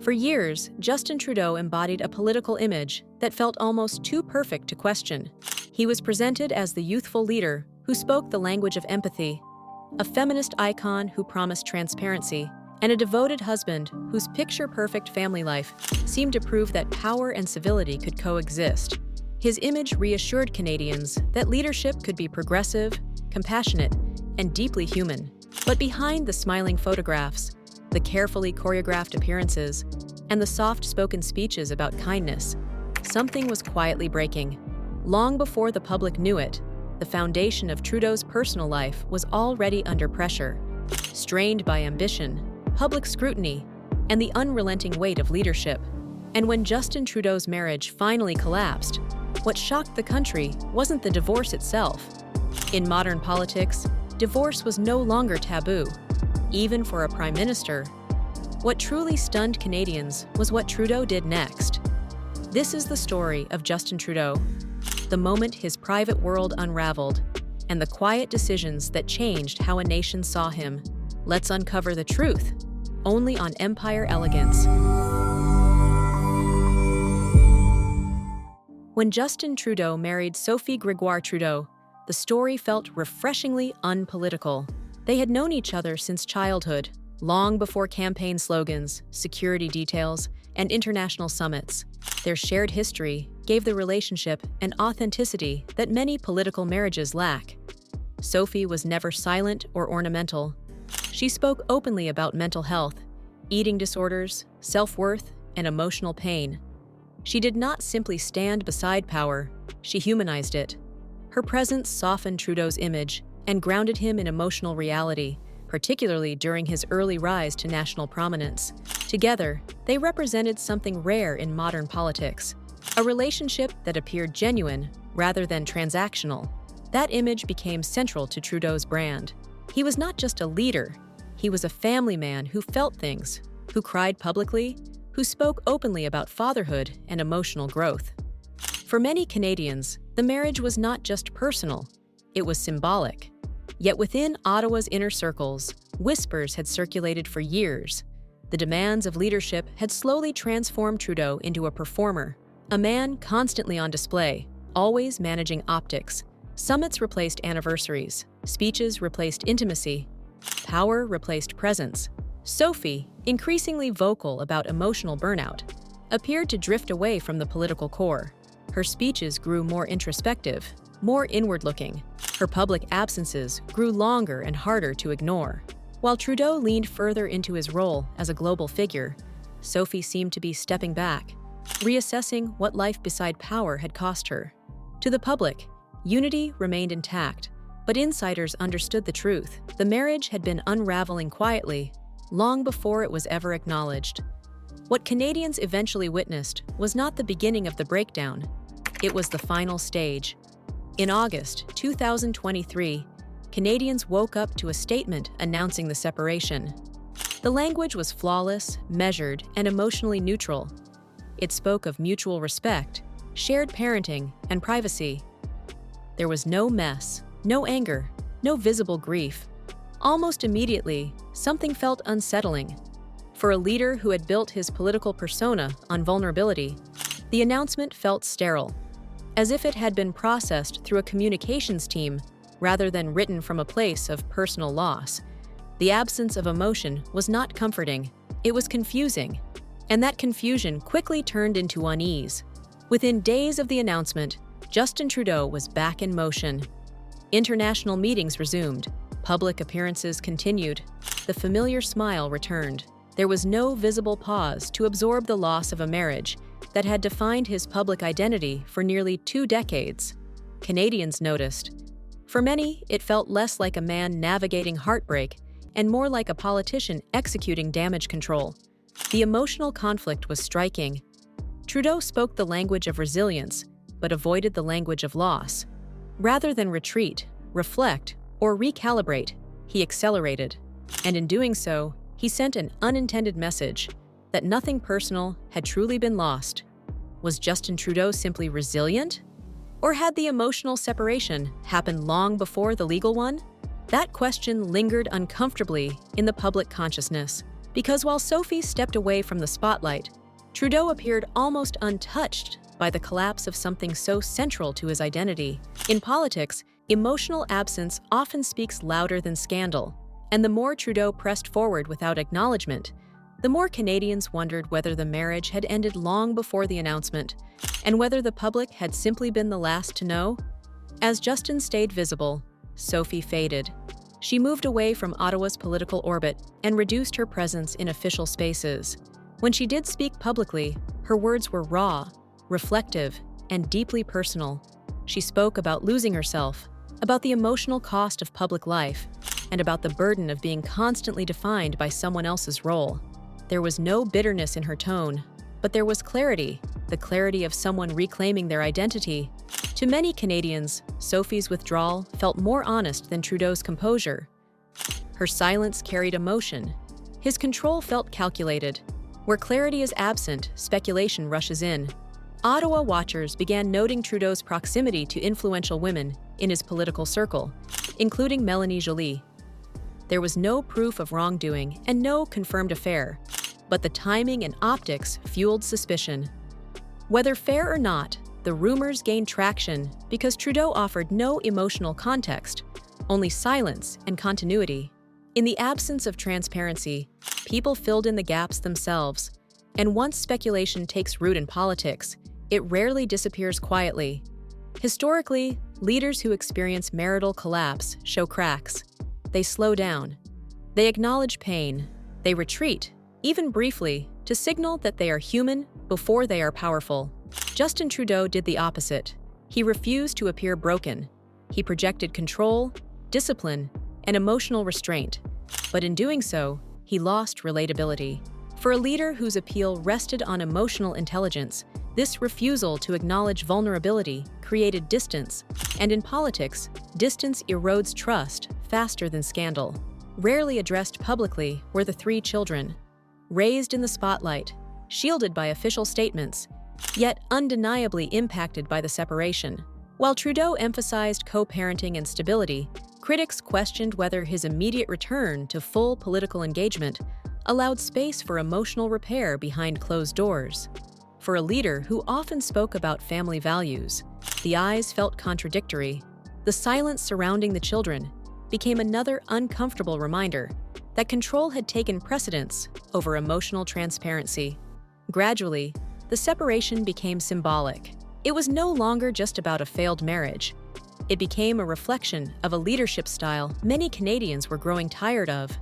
For years, Justin Trudeau embodied a political image that felt almost too perfect to question. He was presented as the youthful leader who spoke the language of empathy, a feminist icon who promised transparency, and a devoted husband whose picture-perfect family life seemed to prove that power and civility could coexist. His image reassured Canadians that leadership could be progressive, compassionate, and deeply human. But behind the smiling photographs, the carefully choreographed appearances, and the soft-spoken speeches about kindness, something was quietly breaking. Long before the public knew it, the foundation of Trudeau's personal life was already under pressure, strained by ambition, public scrutiny, and the unrelenting weight of leadership. And when Justin Trudeau's marriage finally collapsed, what shocked the country wasn't the divorce itself. In modern politics, divorce was no longer taboo, even for a prime minister. What truly stunned Canadians was what Trudeau did next. This is the story of Justin Trudeau, the moment his private world unraveled, and the quiet decisions that changed how a nation saw him. Let's uncover the truth, only on Empire Elegance. When Justin Trudeau married Sophie Gregoire Trudeau, the story felt refreshingly unpolitical. They had known each other since childhood, long before campaign slogans, security details, and international summits. Their shared history gave the relationship an authenticity that many political marriages lack. Sophie was never silent or ornamental. She spoke openly about mental health, eating disorders, self-worth, and emotional pain. She did not simply stand beside power, she humanized it. Her presence softened Trudeau's image and grounded him in emotional reality, particularly during his early rise to national prominence. Together, they represented something rare in modern politics, a relationship that appeared genuine rather than transactional. That image became central to Trudeau's brand. He was not just a leader, he was a family man who felt things, who cried publicly, who spoke openly about fatherhood and emotional growth. For many Canadians, the marriage was not just personal, it was symbolic. Yet within Ottawa's inner circles, whispers had circulated for years. The demands of leadership had slowly transformed Trudeau into a performer, a man constantly on display, always managing optics. Summits replaced anniversaries, speeches replaced intimacy, power replaced presence. Sophie, increasingly vocal about emotional burnout, appeared to drift away from the political core. Her speeches grew more introspective, more inward-looking. Her public absences grew longer and harder to ignore. While Trudeau leaned further into his role as a global figure, Sophie seemed to be stepping back, reassessing what life beside power had cost her. To the public, unity remained intact, but insiders understood the truth. The marriage had been unraveling quietly, long before it was ever acknowledged. What Canadians eventually witnessed was not the beginning of the breakdown, it was the final stage. In August 2023, Canadians woke up to a statement announcing the separation. The language was flawless, measured, and emotionally neutral. It spoke of mutual respect, shared parenting, and privacy. There was no mess, no anger, no visible grief. Almost immediately, something felt unsettling. For a leader who had built his political persona on vulnerability, the announcement felt sterile, as if it had been processed through a communications team rather than written from a place of personal loss. The absence of emotion was not comforting, it was confusing, and that confusion quickly turned into unease. Within days of the announcement, Justin Trudeau was back in motion. International meetings resumed, public appearances continued, the familiar smile returned. There was no visible pause to absorb the loss of a marriage that had defined his public identity for nearly 2 decades. Canadians noticed. For many, it felt less like a man navigating heartbreak and more like a politician executing damage control. The emotional conflict was striking. Trudeau spoke the language of resilience, but avoided the language of loss. Rather than retreat, reflect, or recalibrate, he accelerated. And in doing so, he sent an unintended message that nothing personal had truly been lost. Was Justin Trudeau simply resilient? Or had the emotional separation happened long before the legal one? That question lingered uncomfortably in the public consciousness. Because while Sophie stepped away from the spotlight, Trudeau appeared almost untouched by the collapse of something so central to his identity. In politics, emotional absence often speaks louder than scandal, and the more Trudeau pressed forward without acknowledgement, the more Canadians wondered whether the marriage had ended long before the announcement, and whether the public had simply been the last to know. As Justin stayed visible, Sophie faded. She moved away from Ottawa's political orbit and reduced her presence in official spaces. When she did speak publicly, her words were raw, reflective, and deeply personal. She spoke about losing herself, about the emotional cost of public life, and about the burden of being constantly defined by someone else's role. There was no bitterness in her tone, but there was clarity, the clarity of someone reclaiming their identity. To many Canadians, Sophie's withdrawal felt more honest than Trudeau's composure. Her silence carried emotion. His control felt calculated. Where clarity is absent, speculation rushes in. Ottawa watchers began noting Trudeau's proximity to influential women in his political circle, including Mélanie Joly. There was no proof of wrongdoing and no confirmed affair, but the timing and optics fueled suspicion. Whether fair or not, the rumors gained traction because Trudeau offered no emotional context, only silence and continuity. In the absence of transparency, people filled in the gaps themselves, and once speculation takes root in politics, it rarely disappears quietly. Historically, leaders who experience marital collapse show cracks. They slow down. They acknowledge pain. They retreat, even briefly, to signal that they are human before they are powerful. Justin Trudeau did the opposite. He refused to appear broken. He projected control, discipline, and emotional restraint. But in doing so, he lost relatability. For a leader whose appeal rested on emotional intelligence, this refusal to acknowledge vulnerability created distance. And in politics, distance erodes trust faster than scandal. Rarely addressed publicly were the three children. Raised in the spotlight, shielded by official statements, yet undeniably impacted by the separation. While Trudeau emphasized co-parenting and stability, critics questioned whether his immediate return to full political engagement allowed space for emotional repair behind closed doors. For a leader who often spoke about family values, the eyes felt contradictory. The silence surrounding the children became another uncomfortable reminder that control had taken precedence over emotional transparency. Gradually, the separation became symbolic. It was no longer just about a failed marriage. It became a reflection of a leadership style many Canadians were growing tired of.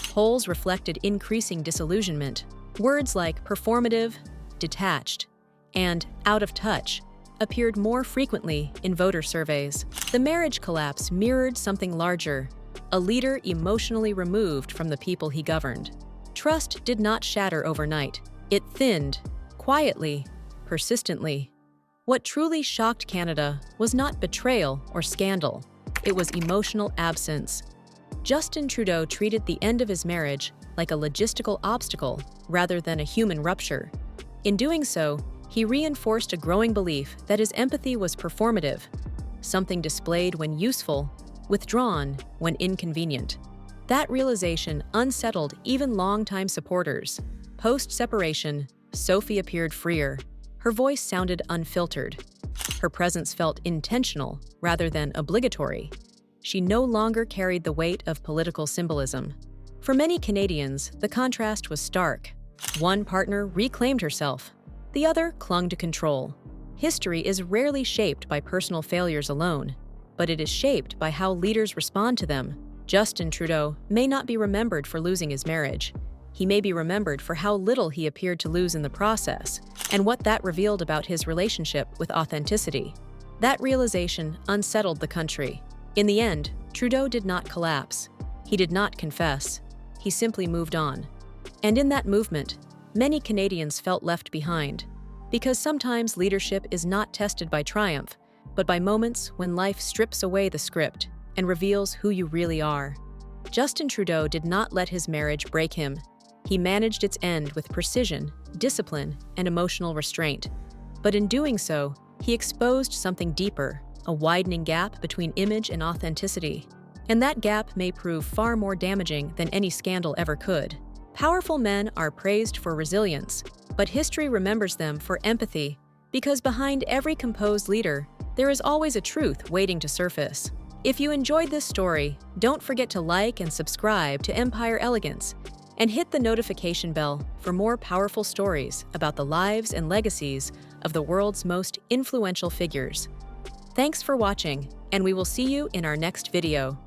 Polls reflected increasing disillusionment. Words like performative, detached, and out of touch appeared more frequently in voter surveys. The marriage collapse mirrored something larger, a leader emotionally removed from the people he governed. Trust did not shatter overnight. It thinned, quietly, persistently. What truly shocked Canada was not betrayal or scandal. It was emotional absence. Justin Trudeau treated the end of his marriage like a logistical obstacle rather than a human rupture. In doing so, he reinforced a growing belief that his empathy was performative, something displayed when useful, withdrawn when inconvenient. That realization unsettled even longtime supporters. Post-separation, Sophie appeared freer. Her voice sounded unfiltered. Her presence felt intentional rather than obligatory. She no longer carried the weight of political symbolism. For many Canadians, the contrast was stark. One partner reclaimed herself. The other clung to control. History is rarely shaped by personal failures alone, but it is shaped by how leaders respond to them. Justin Trudeau may not be remembered for losing his marriage. He may be remembered for how little he appeared to lose in the process, and what that revealed about his relationship with authenticity. That realization unsettled the country. In the end, Trudeau did not collapse. He did not confess. He simply moved on. And in that movement, many Canadians felt left behind, because sometimes leadership is not tested by triumph, but by moments when life strips away the script and reveals who you really are. Justin Trudeau did not let his marriage break him. He managed its end with precision, discipline, and emotional restraint. But in doing so, he exposed something deeper, a widening gap between image and authenticity. And that gap may prove far more damaging than any scandal ever could. Powerful men are praised for resilience, but history remembers them for empathy, because behind every composed leader, there is always a truth waiting to surface. If you enjoyed this story, don't forget to like and subscribe to Empire Elegance, and hit the notification bell for more powerful stories about the lives and legacies of the world's most influential figures. Thanks for watching, and we will see you in our next video.